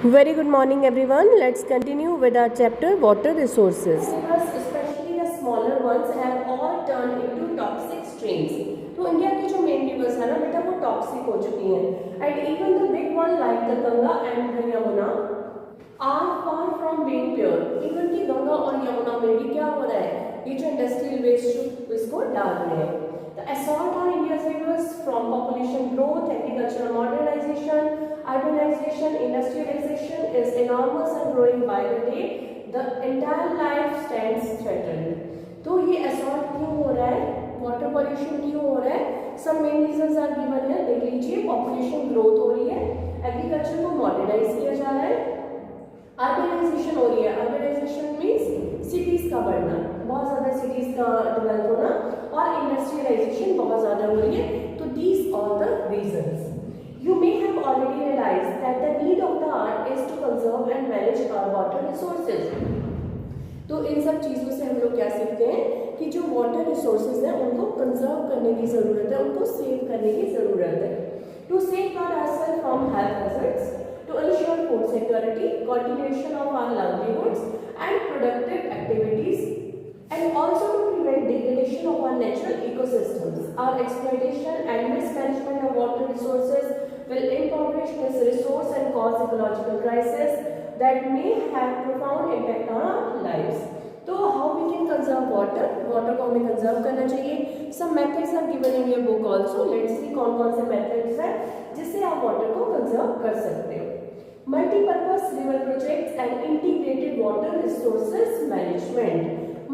Very good morning everyone. Let's continue with our chapter water resources. Rivers, especially the smaller ones, have all turned into toxic streams. तो India की जो main rivers है ना बेटा वो toxic हो चुकी हैं and even the big one like the Ganga and the Yamuna are far from being pure. Even की गंगा और यमुना में भी क्या हो रहा है, ये जो इंडस्ट्रियल वेस्ट इसको डाल रहे हैं. The assault on India's rivers from population growth, agricultural modernization, urbanization, industrialization is enormous and growing by the day. The entire life stands threatened. तो ये assault क्यों हो रहा है, water pollution क्यों हो रहा है? Some main reasons are given है. देख लीजिए, population growth हो रही है, agriculture को modernize किया जा रहा है, अर्बनाइजेशन हो रही है. अर्बनाइजेशन मीन्स सिटीज का बढ़ना, बहुत ज्यादा सिटीज का डेवलप होना, और इंडस्ट्रियलाइजेशन बहुत ज्यादा हो रही है. तो these are the reasons. You may have already realised that the need of the hour is to conserve and manage our water resources. तो इन सब चीजों से हम लोग क्या सीखते हैं कि जो वाटर रिसोर्सेज हैं उनको कंजर्व करने की जरूरत है, उनको सेव करने की जरूरत है. To safeguard ourselves from health hazards, to ensure food security, continuation of our livelihoods and productive activities, and also to prevent degradation of our natural ecosystems. Our exploitation and mismanagement of water resources will impoverish this resource and cause ecological crisis that may have profound impact on our lives. तो how we can conserve water? Water को हमें conserve करना चाहिए. Some methods are given in your book also. Let's see कौन-कौन से methods हैं जिससे आप water को conserve कर सकते हो. Multi-purpose river projects and integrated water resources management.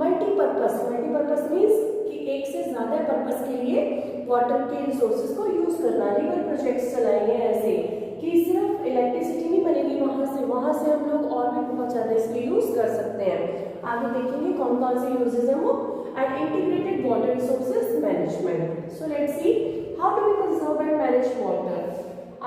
Multi-purpose means कि एक से ज्यादा पर्पस के लिए वाटर के रिसोर्सेज को यूज करना. रिवर प्रोजेक्ट्स चलाएंगे ऐसे कि सिर्फ इलेक्ट्रिसिटी नहीं बनेगी वहां से हम लोग और भी बहुत ज्यादा इसके यूज कर सकते हैं. आगे देखेंगे कौन कौन से यूजेस हैं वो. And integrated water resources management. So let's see how do we conserve and manage water.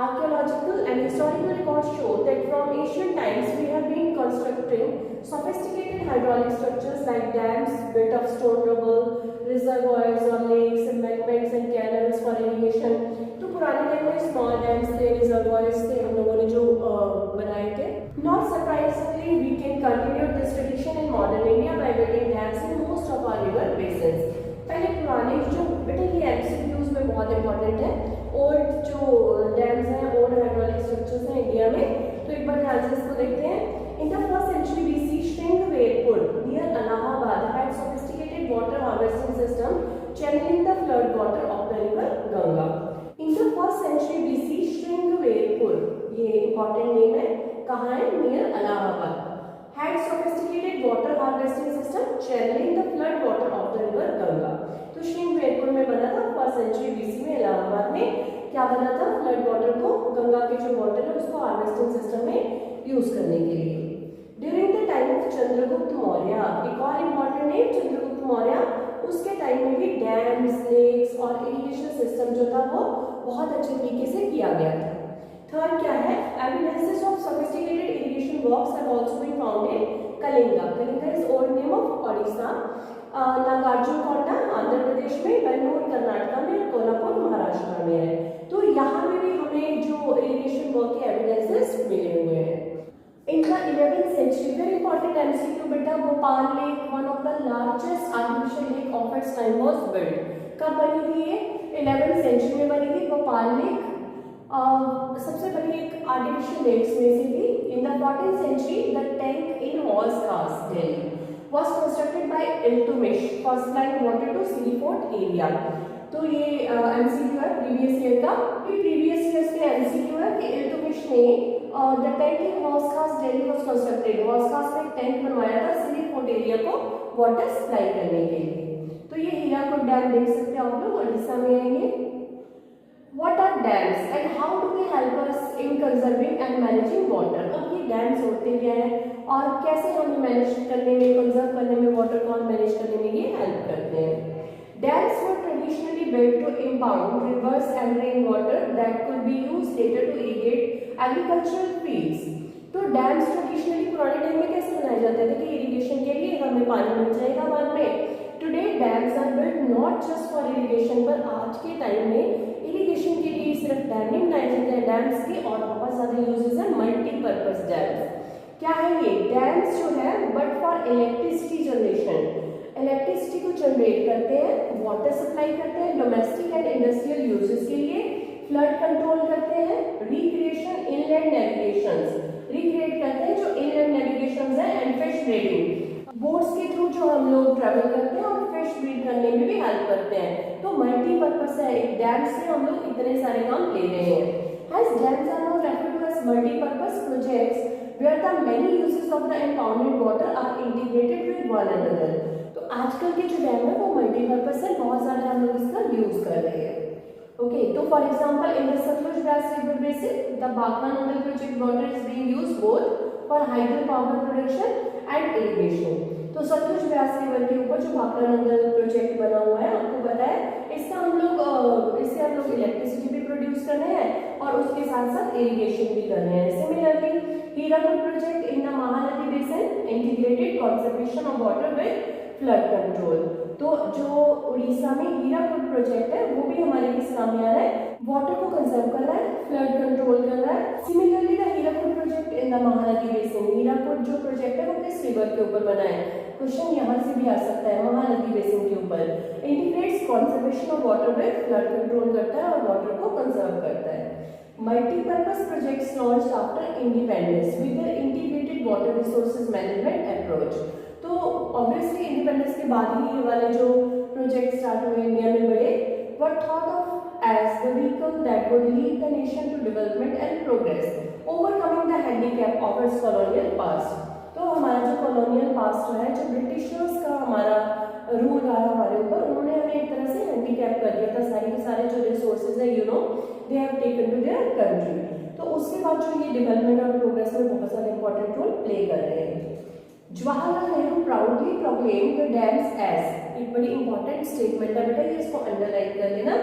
Archaeological and historical records show that from ancient times we have been constructing sophisticated hydraulic structures like dams built of stone rubble, reservoirs or lakes, embankments and canals for irrigation. तो पुराने time में small dams थे, reservoirs थे, हम लोगों ने जो बनाए थे. Not surprisingly, we can continue this tradition in modern India by building dams in most of our river basins. पहले पुराने जो बेटा ये एमसीक्यूज में बहुत इंपॉर्टेंट है. ओल्ड जो डैम्स हैं, ओल्ड हाइड्रोलिक स्ट्रक्चर्स हैं इंडिया में, तो एक बार ध्यान से इसको देखते हैं. In the first century BC Shringverpur near Allahabad had sophisticated water harvesting system channelling the flood water of the river Ganga. In the first century BC Shringverpur, ये इंपॉर्टेंट नेम है, कहाँ है, near Allahabad. had sophisticated water harvesting system channeling the flood water of the river Ganga. तो श्रृंगवेरपुर में बना था first century BC में. इलाहाबाद में क्या बना था, फ्लड वाटर को, गंगा के जो वाटर है उसको हार्वेस्टिंग सिस्टम में यूज करने के लिए. During the time of Chandragupta Maurya, एक और इम्पोर्टेंट नेम चंद्रगुप्त मौर्य, उसके टाइम में भी डैम्स, लेक्स और इरिगेशन सिस्टम जो था वो बहुत अच्छे तरीके से किया गया था. थर्ड क्या है, evidences of sophisticated irrigation works have also been found in Kalinga. Kalinga is old name of Odisha. Nagarjunakonda Andhra Pradesh में, बेंगलुरु कर्नाटक में, कोल्हापुर महाराष्ट्र में है. तो यहाँ पे भी हमें जो इरिगेशन वर्क के एविडेंसेस मिले हुए हैं. In the 11th century, very important MCQ बेटा, Bhopal lake, one of the largest artificial lake of its time was built. कब बनी थी ये, 11th century में बनी थी भोपाल लेक. सबसे पहले एक आर्टिफिशियल लेक्स में से थी. In the 14th century, the tank in Hoskas, Delhi, was constructed by Iltutmish for supplying water to Sea Fort area. तो ये एमसीक्यू है प्रीवियस ईयर का. ये प्रीवियस ईयर से एमसीक्यू है कि इल्तुतमिश ने the tank in हॉस्कास Delhi was constructed. हॉस्कास में एक टैंक बनवाया था सी फोर्ट एरिया को वाटर सप्लाई करने के लिए. तो ये हीराकुद डैम देख सकते हैं आप लोग, उड़ीसा में है ये. What are dams and how do they help us in conserving and managing water? अब ये डैम्स होते क्या हैं और कैसे हम मैनेज करने में, कंजर्व करने में, वाटर को मैनेज करने में ये हेल्प करते हैं. Dams were traditionally built to impound rivers and rainwater that could be used later to irrigate agricultural fields. तो डैम्स ट्रेडिशनली पुराने टाइम में कैसे बनाए जाते थे कि इरिगेशन के लिए हमें पानी मिल जाएगा बाद में. Today dams are built not just for irrigation, पर आज के टाइम में इरिगेशन के लिए सिर्फ डैम नहीं बनाए जाते हैं. डैम्स के और बहुत ज्यादा यूजेस हैं, मल्टीपर्पज डैम. क्या है ये डैम्स जो है but for electricity generation, electricity को जनरेट करते हैं, वाटर सप्लाई करते हैं डोमेस्टिक एंड इंडस्ट्रियल यूजेस के लिए, फ्लड कंट्रोल करते हैं, रिक्रिएशन इनलैंड नेविगेशंस, रिक्रिएट करते हैं जो इनलैंड नेविगेशंस है, एंड फिश ब्रीडिंग, बोट्स के थ्रू जो हम लोग ट्रैवल करते हैं और फिश ब्रीड करने में भी हेल्प करते हैं। तो मल्टीपर्पज है, एक डैम से हम लोग इतने सारे काम ले रहे हैं। Hence dams are now referred to as multi-purpose projects where the many uses of the impounded water are integrated with one another। तो आजकल के जो डैम है वो मल्टीपर्पज है, बहुत ज़्यादा हम लोग इसका यूज कर रहे हैं। ओके, तो for example in the Sutlej Beas river basin the बागवा Nangal project water is being used both for hydro power production and irrigation. तो सतलुज ब्यास रिवर के ऊपर जो बागवा नोडल प्रोजेक्ट बना हुआ है, आपको पता है इससे हम लोग इलेक्ट्रिसिटी भी प्रोड्यूस कर रहे हैं और उसके साथ साथ इरिगेशन भी कर रहे हैं। Similarly Hirakud project in the Mahanadi basin integrated conservation of water with flood control. तो जो उड़ीसा में हीराकुद प्रोजेक्ट है वो भी हमारे किस काम में आ रहा है, वाटर को कंजर्व कर रहा है, फ्लड कंट्रोल कर रहा है। Similarly the Hirakud project in the Mahanadi basin, Hirakud जो प्रोजेक्ट है वो किस रिवर के ऊपर बना है, क्वेश्चन यहाँ से भी आ सकता है, महानदी बेसिन के ऊपर। Integrates conservation of water with flood control करता है और वाटर को कंजर्व करता है। Multipurpose projects launched after independence with the integrated water resources management approach. तो ऑब्वियसली इंडिपेंडेंस के बाद ही ये वाले जो प्रोजेक्ट स्टार्ट हुए इंडिया में बड़े, were thought of as the vehicle that would lead the nation to development and progress overcoming the handicap of its colonial past. तो हमारा जो कॉलोनियल पास्ट रहा है, जो ब्रिटिशर्स का हमारा रूल रहा है हमारे ऊपर, उन्होंने हमें एक तरह से हैंडीकैप कर दिया था, सारे के सारे जो रिसोर्सेज है they have taken to their country. तो उसके बाद जो ये डेवलपमेंट और प्रोग्रेस में बहुत ज़्यादा इंपॉर्टेंट रोल प्ले कर रहे हैं। Jawaharlal Nehru proudly proclaim the dams as, एक बड़ी इंपॉर्टेंट स्टेटमेंट है बेटा, ये इसको अंडरलाइन कर लेना।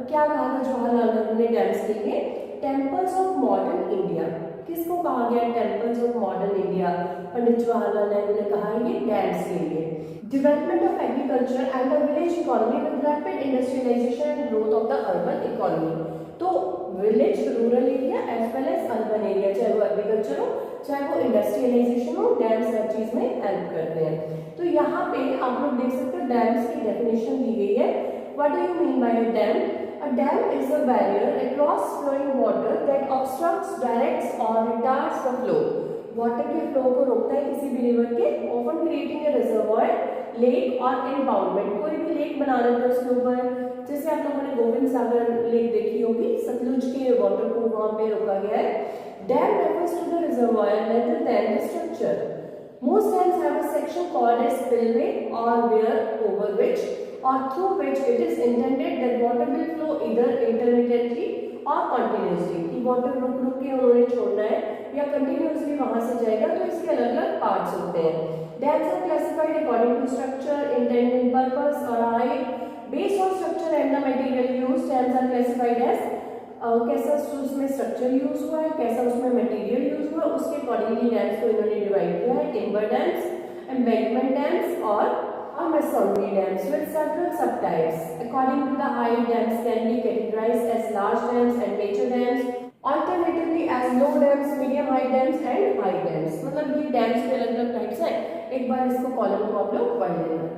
क्या कहा था जवाहरलाल नेहरू ने डैम्स के लिए, टेम्पल्स ऑफ मॉडर्न इंडिया। किसको कहा गया temples of modern India, Pandit Jawaharlal Nehru ने कहा ये डैम्स के लिए। Development of agriculture and the village economy with rapid industrialisation and growth of the urban economy. तो village rural area as well as urban area, चाहे वो एग्रीकल्चर हो चाहे वो इंडस्ट्रियलाइजेशन हो, डैम्स हर चीज में हेल्प करते हैं। तो यहाँ पे आप लोग देख सकते हो डैम्स की डेफिनेशन दी गई है। What do you mean by a dam? A dam is a barrier across flowing water that obstructs, directs or retards the flow. Water के फ्लो को रोकता है किसी भी रिवर के, often creating a reservoir, lake और impoundment। कोई भी लेक बना लेते हैं उसके ऊपर, जैसे आप लोगों ने गोविंद सागर लेक देखी होगी, सतलुज के वाटर को वहां पे रोका गया है। Dam refers to the reservoir rather than the structure. Most dams have a section called as spillway or where over which or through which it is intended that water will flow either intermittently or continuously। कि water रुक रुक के उन्होंने छोड़ना है या continuously वहां से जाएगा, तो इसके अलग अलग पार्ट्स होते हैं। Dams are classified according to structure, intent and purpose और height, based on structure and the material used. Dams are classified as कैसा उसमें स्ट्रक्चर यूज हुआ है, कैसा उसमें मटेरियल यूज हुआ है, उसके अकॉर्डिंगली डैम्स को इन्होंने डिवाइड किया है। टिम्बर डैम्स, एम्बैंकमेंट डैम्स और masonry dams with several subtypes. According to the height, dams can be categorized as large dams and nature dams, alternatively as low dams, medium height dams and high dams। मतलब ये dams के अलग अलग types हैं, एक बार इसको column को आप लोग पढ़ लेना।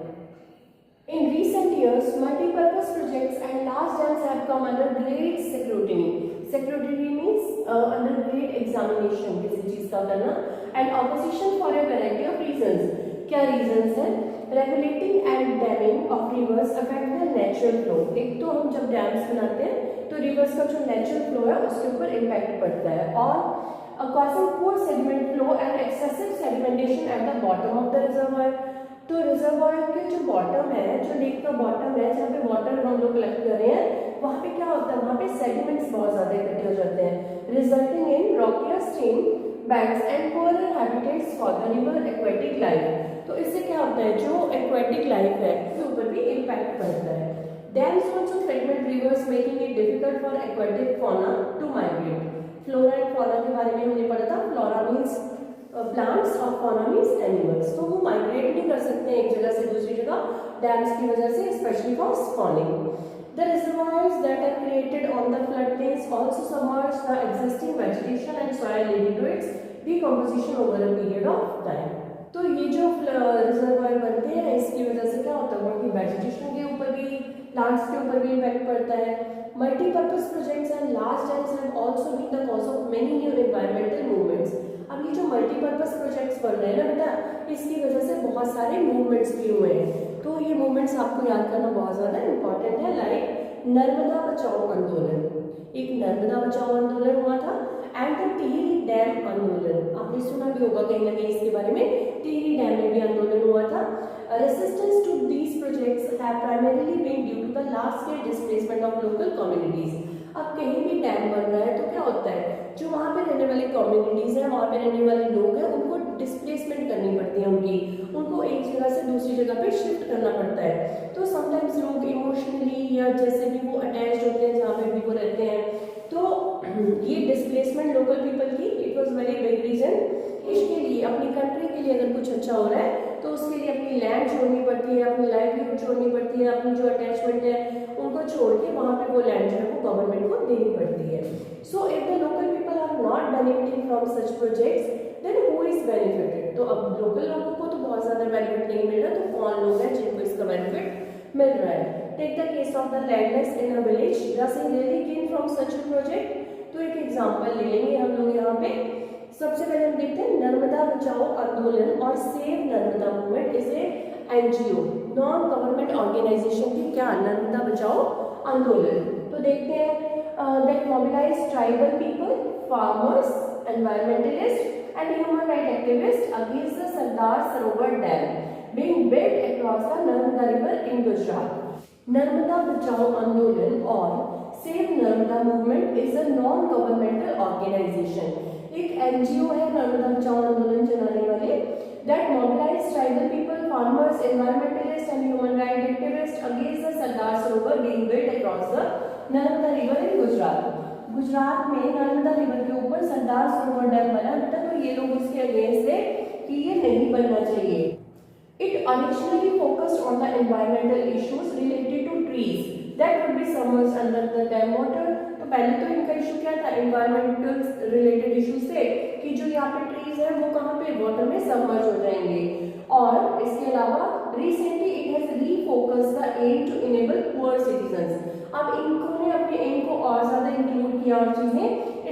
In recent years, multi-purpose projects and large dams have come under great scrutiny. Scrutiny means under great examination किसी चीज का करना, and opposition for a variety of reasons। क्या रीजंस हैं? Regulating and damming of reverse affect the natural flow. एक तो हम जब डैम्स बनाते हैं तो रिवर्स का जो नेचुरल फ्लो है उसके ऊपर इम्पैक्ट पड़ता है, और causing poor sediment flow and excessive sedimentation at the bottom of the reservoir. तो रिजर्वायर के जो बॉटम है, जो लेक का बॉटम है जहाँ पे वाटर हम लोग कलेक्ट कर रहे हैं, वहाँ पे क्या होता है, वहाँ पे सेडिमेंट्स बहुत ज्यादा इकट्ठे हो जाते हैं, resulting in rockier stream banks and poorer habitats for the river aquatic life। तो इससे क्या होता है, जो एक्वेटिक लाइफ है उसके ऊपर भी इम्पैक्ट पड़ता है। Dams also fragment rivers making it difficult for aquatic fauna to migrate. Flora and fauna के बारे में हमने पढ़ा था, फ्लोरा मीन्स प्लांट्स और फौना मीन्स एनिमल्स। तो वो माइग्रेट नहीं कर सकते हैं एक जगह से दूसरी जगह डैम्स की वजह से, specially for spawning. The reservoirs that are created on the floodplains also submerge the existing vegetation and soil, leading to its decomposition over a period of time. तो ये जो रिजर्वायर बनते हैं इसकी वजह से क्या होता है, उनकी वेजिटेशन के ऊपर भी, प्लांट्स के ऊपर भी इम्पैक्ट पड़ता है। Multipurpose projects and large dams have also been the cause of many new environmental movements. अब ये जो मल्टीपर्पज प्रोजेक्ट्स बन रहे हैं ना बेटा, इसकी वजह से बहुत सारे मूवमेंट्स भी हुए हैं। तो ये मूवमेंट्स आपको याद करना बहुत ज़्यादा इंपॉर्टेंट है। लाइक नर्मदा बचाओ आंदोलन, एक नर्मदा बचाओ आंदोलन हुआ था, एंड द टिहरी डैम आंदोलन, आपने सुना भी होगा कहीं ना कहीं इसके बारे में, टिहरी डैम में भी आंदोलन हुआ था। Resistance to these projects have primarily been due to the large scale displacement of local communities. अब कहीं भी डैम बन रहा है तो क्या होता है, जो वहाँ पे रहने वाली कम्युनिटीज हैं, वहाँ पे रहने वाले लोग हैं, उनको डिस्प्लेसमेंट करनी पड़ती है, उनको एक जगह से दूसरी जगह पे शिफ्ट करना पड़ता है। तो समटाइम्स लोग इमोशनली या जैसे भी वो अटैच होते हैं जहाँ पे भी वो रहते हैं, तो ये डिस्प्लेसमेंट लोकल पीपल की it was very big reason. इसके लिए अपनी कंट्री के लिए अगर कुछ अच्छा हो रहा है तो उसके लिए अपनी लैंड छोड़नी पड़ती है, अपनी लाइवलीहुड छोड़नी पड़ती है, अपनी जो अटैचमेंट है उनको छोड़ के वहाँ पे वो लैंड जो है वो गवर्नमेंट को देनी पड़ती है। So if the local people are not benefiting from such projects then who is benefited. तो अब लोकल लोगों को तो बहुत ज़्यादा बेनिफिट नहीं मिल रहा, तो कौन लोग हैं जिनको इसका बेनिफिट मिल रहा है। Take the case of the landless in a village, does he really gain from such a project. तो एक एग्जांपल ले लेंगे हम लोग यहाँ पे। सबसे पहले हम देखते हैं नर्मदा बचाओ आंदोलन और save Narmada movement is a NGO, non government organisation थी क्या, नर्मदा बचाओ आंदोलन। तो देखते हैं that mobilise tribal people, farmers, environmentalist and human right activist against the Sardar Sarovar dam being built across the Narmada river in Gujarat. Narmada Bachao Andolan और save Narmada movement is a non governmental organisation, एक NGO है नर्मदा बचाओ आंदोलन चलाने वाले, that mobilise tribal people, farmers, environmentalist and human right activist against the Sardar Sarovar being built across the Narmada river in Gujarat. Gujarat में Narmada river के ऊपर सरदार Sarovar dam बना बेटा, तो ये लोग इसके अगेंस्ट थे कि ये नहीं बनना चाहिए। It originally focused on the environmental issues related to trees that would be submerged under the dam water। तो पहले तो इनका इशू क्या था, environmental related issues थे कि जो यहाँ पे trees है वो कहाँ पे वाटर में सबमर्ज हो जाएंगे। और इसके अलावा recently it has refocused the aim to enable poor citizens। अब इन्होंने अपने एम को और ज्यादा इंक्लूड किया और चीजें,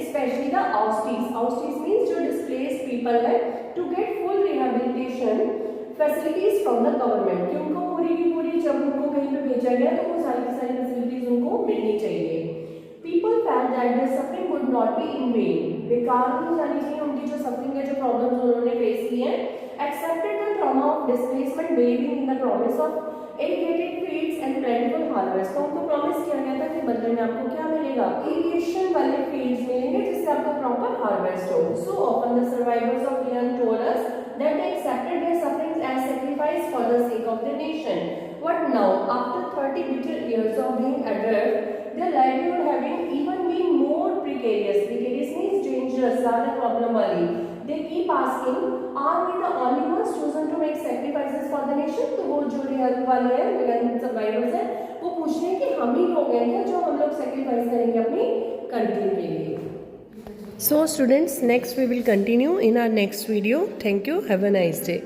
specially the oustees, oustees means जो डिस्प्लेस्ड पीपल है, to get full rehabilitation facilities from the government, कि उनको पूरी की पूरी जब उनको कहीं पे भेजा गया तो वो सारी की सारी फैसिलिटीज उनको मिलनी चाहिए। People felt that their suffering would not be in vain, बेकार नहीं जानी चाहिए उनकी जो सफरिंग है, जो प्रॉब्लम्स उन्होंने फेस की हैं। Accepted the trauma of displacement believing in the promise of irrigated fields and प्लेंटिफुल harvest. तो उनको प्रॉमिस किया गया था कि बदले में आपको क्या मिलेगा, इरिगेशन वाले फील्ड्स मिलेंगे जिससे आपको प्रॉपर हार्वेस्ट हो। So often the survivors of लियन told us that they accepted their sufferings as sacrifice for the sake of their nation. But now, after 30 bitter years of being adrift, their livelihood having even been more precarious. Precarious means dangerous, ज़्यादा problem वाली. They keep asking, are we the only ones chosen to make sacrifices for the nation? तो वो जो real वाले हैं, real survivors हैं, वो पूछ रहे हैं कि हम ही लोग हैं क्या जो हम लोग सेक्रीफाइस करेंगे अपनी कंट्री के लिए। So students, next we will continue in our next video. Thank you. Have a nice day.